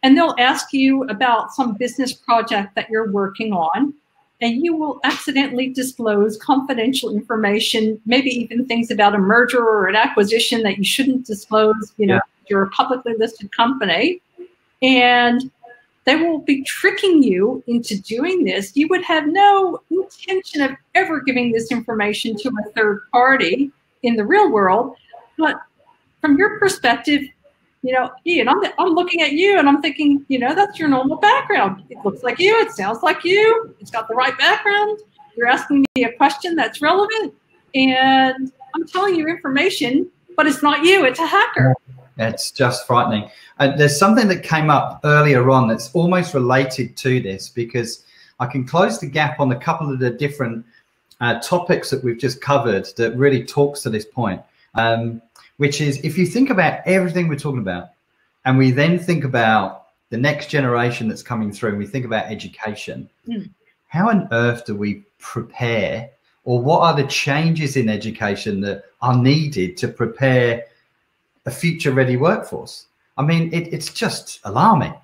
And they'll ask you about some business project that you're working on. And you will accidentally disclose confidential information, maybe even things about a merger or an acquisition that you shouldn't disclose, you're a publicly listed company. And they will be tricking you into doing this. You would have no intention of ever giving this information to a third party in the real world. But from your perspective, Ian, I'm looking at you and I'm thinking, that's your normal background. It looks like you, it sounds like you, it's got the right background. You're asking me a question that's relevant, and I'm telling you information, but it's not you, it's a hacker. It's just frightening. There's something that came up earlier on that's almost related to this, because I can close the gap on a couple of the different topics that we've just covered that really talks to this point, which is, if you think about everything we're talking about, and we then think about the next generation that's coming through, and we think about education, how on earth do we prepare, or what are the changes in education that are needed to prepare a future-ready workforce? I mean, it's just alarming,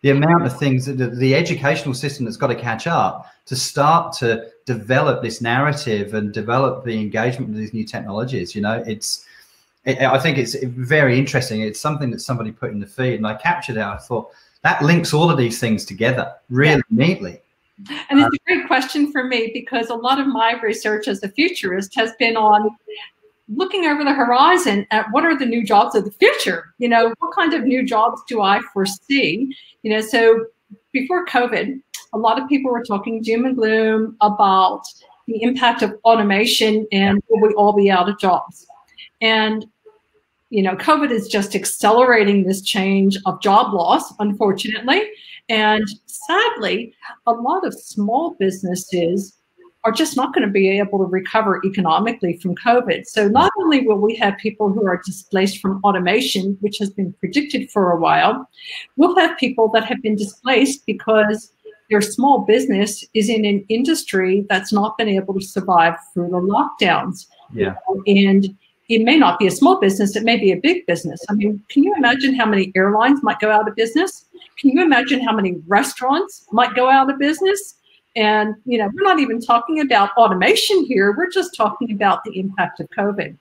the amount of things that the educational system that's got to catch up to start to develop this narrative and develop the engagement with these new technologies. You know, I think it's very interesting. It's something that somebody put in the feed, and I captured it. I thought that links all of these things together really neatly. And it's a great question for me, because a lot of my research as a futurist has been on looking over the horizon at what are the new jobs of the future. You know, what kind of new jobs do I foresee? You know, so before COVID, a lot of people were talking doom and gloom about the impact of automation and will we all be out of jobs? And, you know, COVID is just accelerating this change of job loss, unfortunately. And sadly, a lot of small businesses are just not going to be able to recover economically from COVID. So not only will we have people who are displaced from automation, which has been predicted for a while, we'll have people that have been displaced because their small business is in an industry that's not been able to survive through the lockdowns. Yeah. And it may not be a small business, it may be a big business. I mean, can you imagine how many airlines might go out of business? Can you imagine how many restaurants might go out of business? And, you know, we're not even talking about automation here. We're just talking about the impact of COVID.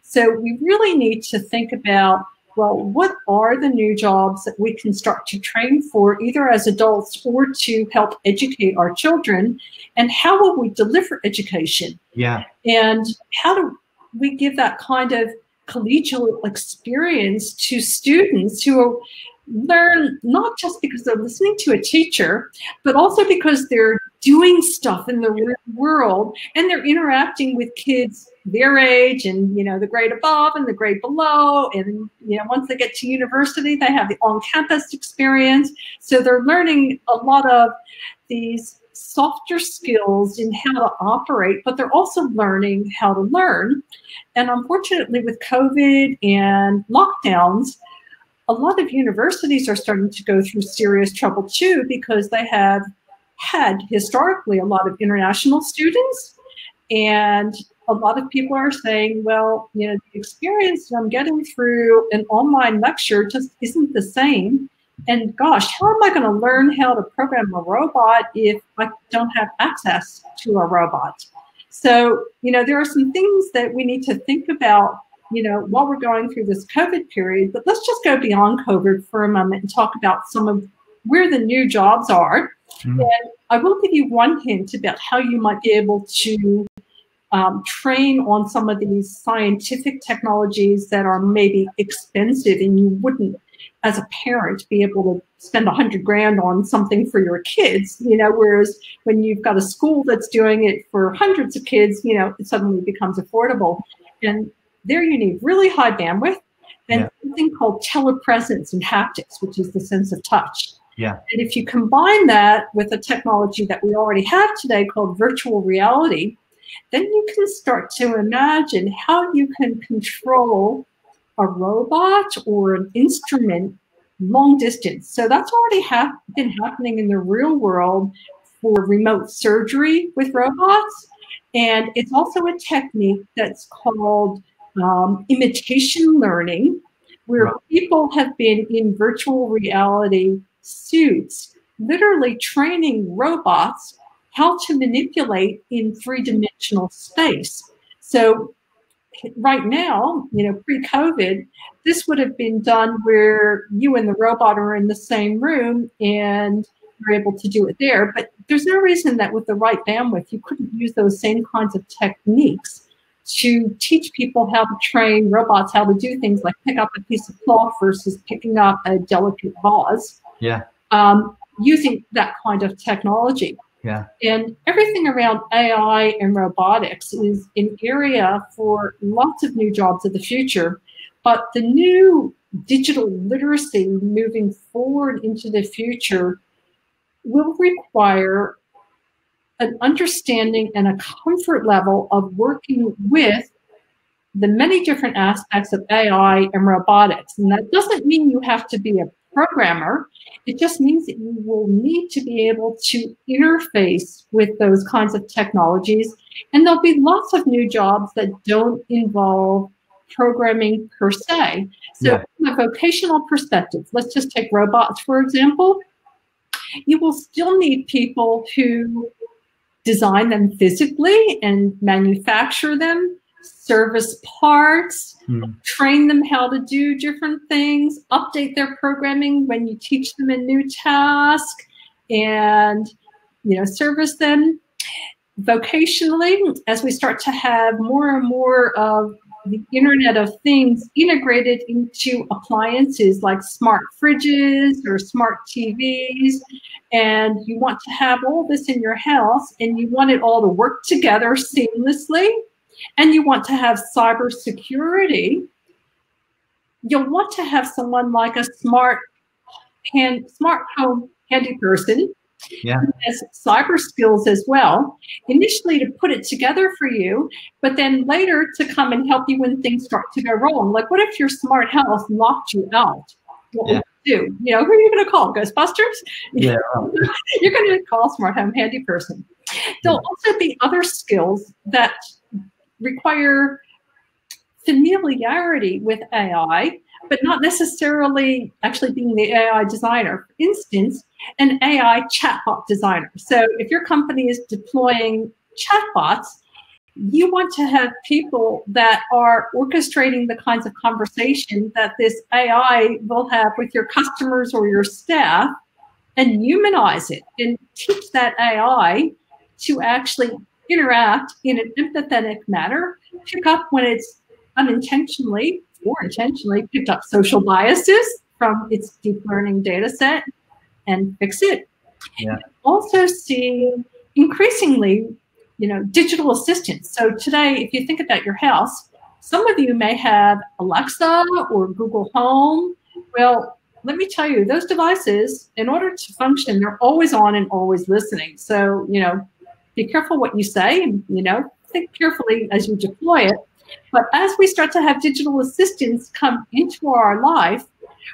So we really need to think about, well, what are the new jobs that we can start to train for, either as adults or to help educate our children? And how will we deliver education? Yeah. And how do we give that kind of collegial experience to students who learn not just because they're listening to a teacher, but also because they're doing stuff in the real world and they're interacting with kids their age and, you know, the grade above and the grade below. And, you know, once they get to university, they have the on-campus experience. So they're learning a lot of these softer skills in how to operate, but they're also learning how to learn. And unfortunately, with COVID and lockdowns, a lot of universities are starting to go through serious trouble too, because they have had historically a lot of international students, and a lot of people are saying, well, you know, the experience I'm getting through an online lecture just isn't the same. And gosh, how am I going to learn how to program a robot if I don't have access to a robot? So, you know, there are some things that we need to think about, you know, while we're going through this COVID period. But let's just go beyond COVID for a moment and talk about some of where the new jobs are. And I will give you one hint about how you might be able to train on some of these scientific technologies that are maybe expensive, and you wouldn't, as a parent, be able to spend $100,000 on something for your kids, you know, whereas when you've got a school that's doing it for hundreds of kids, you know, it suddenly becomes affordable. And there you need really high bandwidth and something called telepresence and haptics, which is the sense of touch. Yeah. And if you combine that with a technology that we already have today called virtual reality, then you can start to imagine how you can control a robot or an instrument long distance. So that's already been happening in the real world for remote surgery with robots. And it's also a technique that's called imitation learning, where people have been in virtual reality suits, literally training robots how to manipulate in three-dimensional space. So right now, you know, pre-COVID, this would have been done where you and the robot are in the same room and you're able to do it there. But there's no reason that with the right bandwidth, you couldn't use those same kinds of techniques to teach people how to train robots how to do things like pick up a piece of cloth versus picking up a delicate vase. Yeah. Using that kind of technology. Yeah. And everything around AI and robotics is an area for lots of new jobs of the future. But the new digital literacy moving forward into the future will require an understanding and a comfort level of working with the many different aspects of AI and robotics. And that doesn't mean you have to be a programmer. It just means that you will need to be able to interface with those kinds of technologies. And there'll be lots of new jobs that don't involve programming per se. So from a vocational perspective, let's just take robots, for example. You will still need people who design them physically and manufacture them, service parts, train them how to do different things, update their programming when you teach them a new task, and service them. Vocationally, as we start to have more and more of the Internet of Things integrated into appliances like smart fridges or smart TVs, and you want to have all this in your house and you want it all to work together seamlessly, and you want to have cybersecurity, you'll want to have someone like a smart home handy person who has cyber skills as well, initially to put it together for you, but then later to come and help you when things start to go wrong. Like, what if your smart house locked you out? What would you do? Who are you going to call? Ghostbusters? Yeah. You're going to call a smart home handy person. There'll also be other skills that require familiarity with AI, but not necessarily actually being the AI designer. For instance, an AI chatbot designer. So if your company is deploying chatbots, you want to have people that are orchestrating the kinds of conversation that this AI will have with your customers or your staff, and humanize it and teach that AI to actually interact in an empathetic manner, pick up when it's unintentionally or intentionally picked up social biases from its deep learning data set and fix it. Also see increasingly, digital assistants. So today, if you think about your house, some of you may have Alexa or Google Home. Well, let me tell you, those devices, in order to function, they're always on and always listening. So, be careful what you say, and, think carefully as you deploy it. But as we start to have digital assistants come into our life,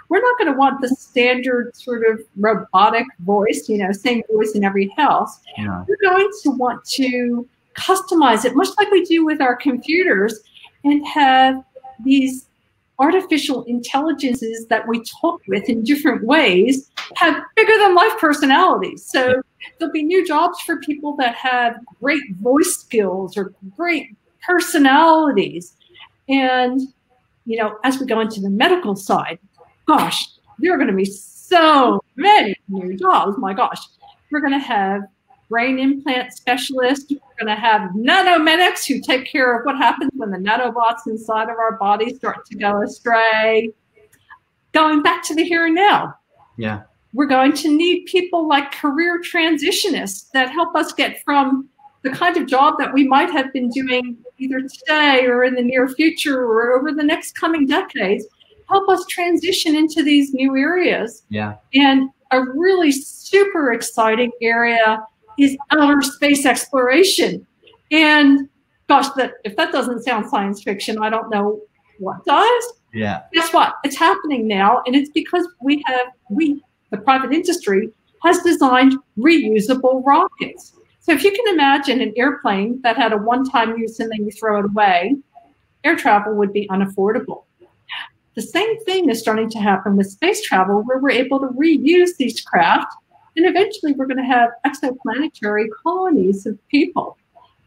we're not going to want the standard sort of robotic voice, same voice in every house. We're going to want to customize it, much like we do with our computers, and have these artificial intelligences that we talk with in different ways have bigger than life personalities. So there'll be new jobs for people that have great voice skills or great personalities. And, as we go into the medical side, gosh, there are going to be so many new jobs. My gosh, we're going to have brain implant specialists. We're going to have nanomedics who take care of what happens when the nanobots inside of our bodies start to go astray. Going back to the here and now. We're going to need people like career transitionists that help us get from the kind of job that we might have been doing either today or in the near future or over the next coming decades, help us transition into these new areas. And a really super exciting area is outer space exploration. And gosh, if that doesn't sound science fiction, I don't know what does. Guess what? It's happening now, and it's because the private industry, has designed reusable rockets. So if you can imagine an airplane that had a one-time use and then you throw it away, air travel would be unaffordable. The same thing is starting to happen with space travel, where we're able to reuse these craft, and eventually we're going to have exoplanetary colonies of people.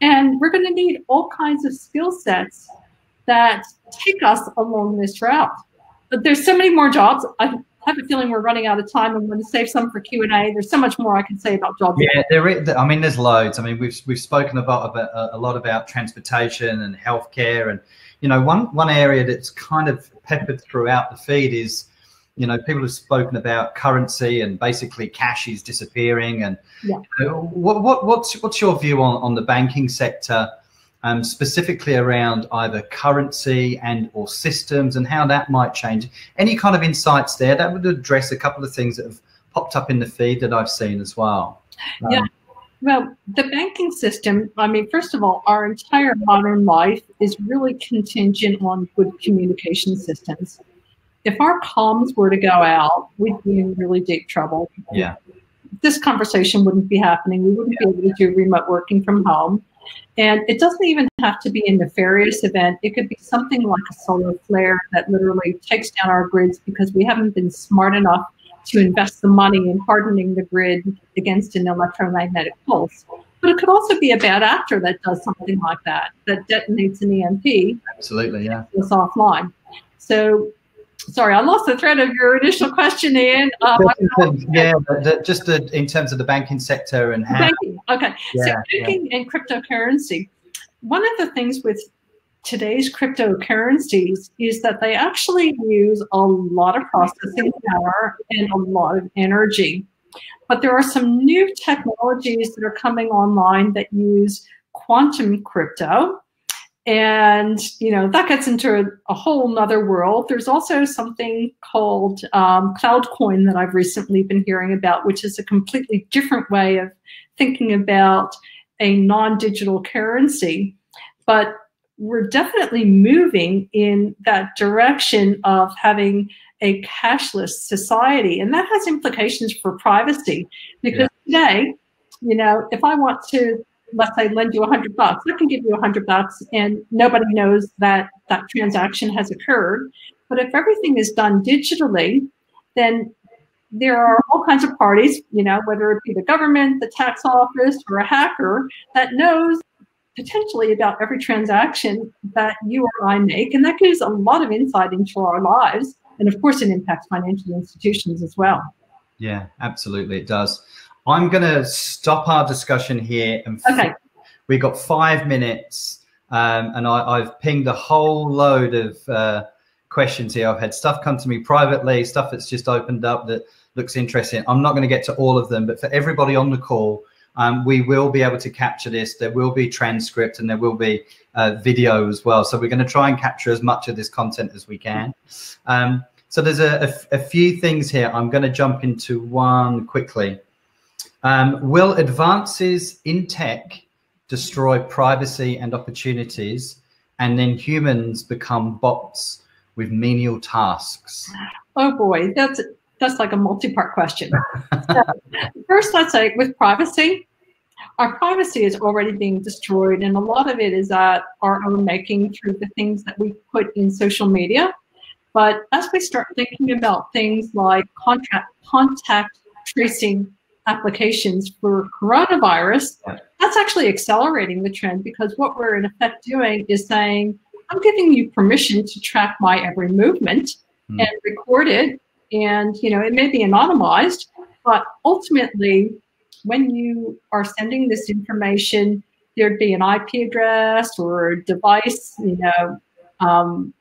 And we're going to need all kinds of skill sets that take us along this route. But there's so many more jobs. I have a feeling we're running out of time. I'm going to save some for Q&A. There's so much more I can say about jobs. There's loads. We've spoken about a lot about transportation and healthcare, and one area that's kind of peppered throughout the feed is, people have spoken about currency and basically cash is disappearing. And what's your view on the banking sector specifically around either currency and or systems and how that might change. Any kind of insights there that would address a couple of things that have popped up in the feed that I've seen as well. Yeah. Well, the banking system, I mean, first of all, our entire modern life is really contingent on good communication systems. If our comms were to go out, we'd be in really deep trouble. Yeah. This conversation wouldn't be happening. We wouldn't be able to do remote working from home. And it doesn't even have to be a nefarious event. It could be something like a solar flare that literally takes down our grids because we haven't been smart enough to invest the money in hardening the grid against an electromagnetic pulse. But it could also be a bad actor that does something like that, that detonates an EMP. Absolutely, yeah. It's offline. So, sorry, I lost the thread of your initial question, Ian. Just in terms of the banking sector and how. Banking, okay. So banking and cryptocurrency. One of the things with today's cryptocurrencies is that they actually use a lot of processing power and a lot of energy. But there are some new technologies that are coming online that use quantum crypto. And, you know, that gets into a whole nother world. There's also something called CloudCoin that I've recently been hearing about, which is a completely different way of thinking about a non-digital currency. But we're definitely moving in that direction of having a cashless society. And that has implications for privacy. Because today, you know, if I want to, let's say, lend you $100, I can give you $100 and nobody knows that that transaction has occurred. But if everything is done digitally, then there are all kinds of parties, you know, whether it be the government, the tax office, or a hacker that knows potentially about every transaction that you or I make. And that gives a lot of insight into our lives. And of course, it impacts financial institutions as well. Yeah, absolutely, it does. I'm going to stop our discussion here. And we've got 5 minutes, and I've pinged a whole load of questions here. I've had stuff come to me privately, stuff that's just opened up that looks interesting. I'm not going to get to all of them, but for everybody on the call, we will be able to capture this. There will be transcript and there will be video as well. So we're going to try and capture as much of this content as we can. So there's a few things here. I'm going to jump into one quickly. Will advances in tech destroy privacy and opportunities, and then humans become bots with menial tasks? Oh boy, that's like a multi-part question. So, first, let's say with privacy, our privacy is already being destroyed, and a lot of it is at our own making through the things that we put in social media. But as we start thinking about things like contact tracing applications for coronavirus, that's actually accelerating the trend, because what we're in effect doing is saying, I'm giving you permission to track my every movement and record it. And, you know, it may be anonymized, but ultimately, when you are sending this information, there'd be an IP address or a device, you know,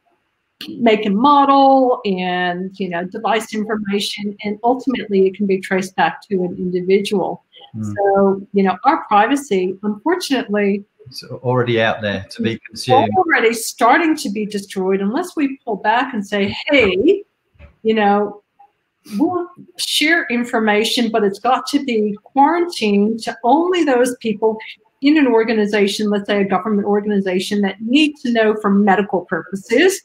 make and model, and, you know, device information, and ultimately it can be traced back to an individual. So, you know, our privacy, unfortunately, it's already out there to be consumed. Already starting to be destroyed unless we pull back and say, hey, you know, we'll share information, but it's got to be quarantined to only those people in an organization, let's say a government organization, that need to know for medical purposes,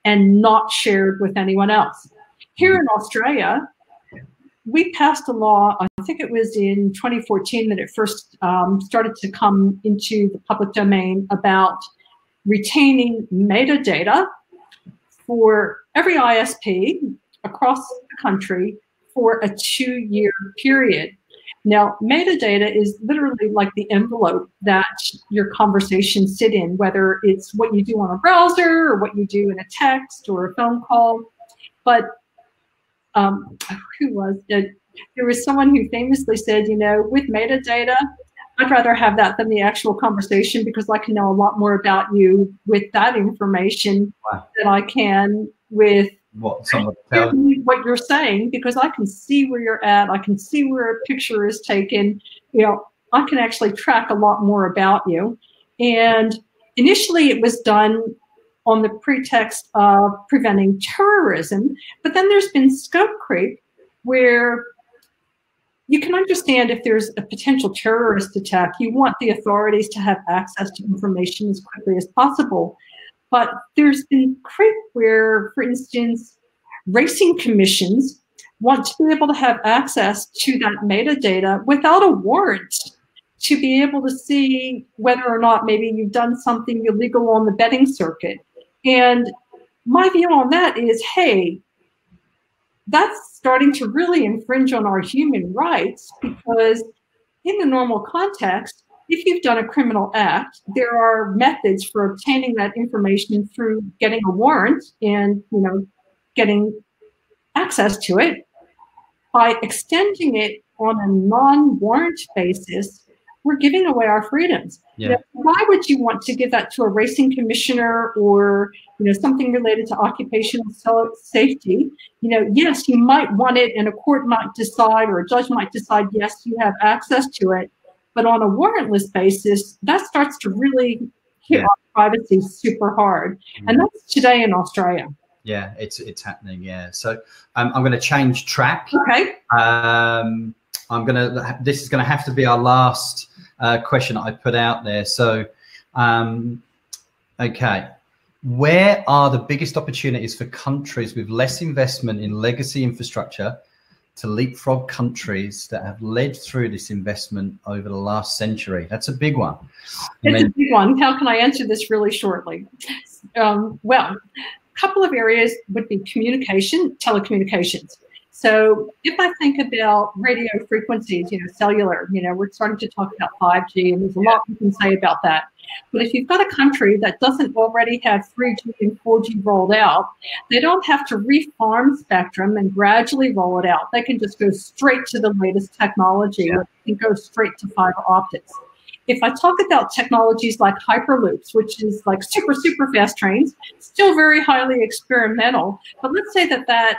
and not shared with anyone else. Here in Australia, we passed a law, I think it was in 2014 that it first started to come into the public domain, about retaining metadata for every ISP across the country for a 2-year period. Now, metadata is literally like the envelope that your conversations sit in, whether it's what you do on a browser or what you do in a text or a phone call. But who was it? There was someone who famously said, you know, with metadata, I'd rather have that than the actual conversation, because I can know a lot more about you with that information than I can with what you're saying, because I can see where you're at. I can see where a picture is taken. You know, I can actually track a lot more about you. And initially it was done on the pretext of preventing terrorism, but then there's been scope creep where you can understand if there's a potential terrorist attack, you want the authorities to have access to information as quickly as possible. But there's been creep where, for instance, racing commissions want to be able to have access to that metadata without a warrant to be able to see whether or not maybe you've done something illegal on the betting circuit. And my view on that is, hey, that's starting to really infringe on our human rights, because in the normal context, if you've done a criminal act, there are methods for obtaining that information through getting a warrant and, you know, getting access to it. By extending it on a non-warrant basis, we're giving away our freedoms. Yeah. You know, why would you want to give that to a racing commissioner or, you know, something related to occupational safety? You know, yes, you might want it, and a court might decide, or a judge might decide, yes, you have access to it. But on a warrantless basis, that starts to really hit our privacy super hard. And that's today in Australia. Yeah, it's happening. Yeah. So I'm going to change track. Okay. This is going to have to be our last question that I put out there. So, okay. Where are the biggest opportunities for countries with less investment in legacy infrastructure to leapfrog countries that have led through this investment over the last century? That's a big one. It's a big one. How can I answer this really shortly? Well, a couple of areas would be communication, telecommunications. So if I think about radio frequencies, you know, cellular, you know, we're starting to talk about 5G, and there's a lot we can say about that. But if you've got a country that doesn't already have 3G and 4G rolled out, they don't have to refarm spectrum and gradually roll it out. They can just go straight to the latest technology and go straight to fiber optics. If I talk about technologies like hyperloops, which is like super, super fast trains, still very highly experimental, but let's say that that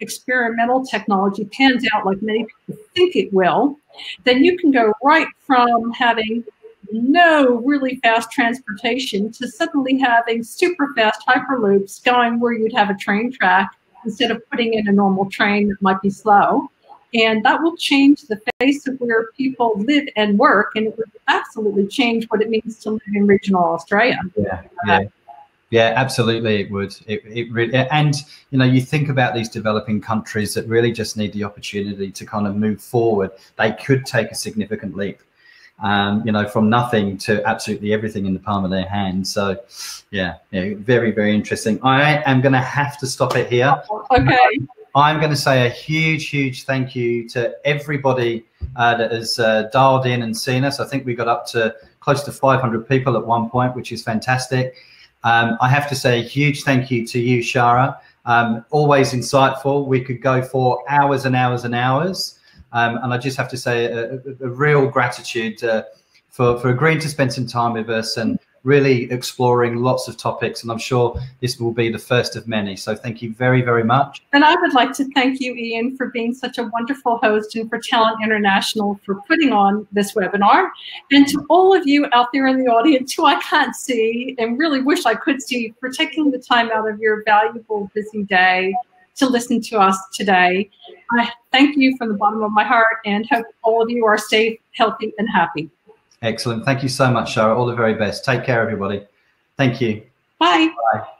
experimental technology pans out like many people think it will, then you can go right from having no really fast transportation to suddenly having super fast hyperloops going where you'd have a train track instead of putting in a normal train that might be slow. And that will change the face of where people live and work, and it would absolutely change what it means to live in regional Australia. Yeah, absolutely, it would. It really, and you know, you think about these developing countries that really just need the opportunity to kind of move forward. They could take a significant leap, you know, from nothing to absolutely everything in the palm of their hand. So, yeah, very, very interesting. I am going to have to stop it here. Okay. I'm going to say a huge, huge thank you to everybody that has dialed in and seen us. I think we got up to close to 500 people at one point, which is fantastic. I have to say a huge thank you to you, Shara. Always insightful. We could go for hours and hours and hours. And I just have to say a real gratitude for agreeing to spend some time with us and really exploring lots of topics. And I'm sure this will be the first of many. So thank you very, very much. And I would like to thank you, Ian, for being such a wonderful host, and for Talent International for putting on this webinar. And to all of you out there in the audience who I can't see and really wish I could see, for taking the time out of your valuable, busy day to listen to us today. I thank you from the bottom of my heart and hope all of you are safe, healthy, and happy. Excellent. Thank you so much, Shara. All the very best. Take care, everybody. Thank you. Bye. Bye.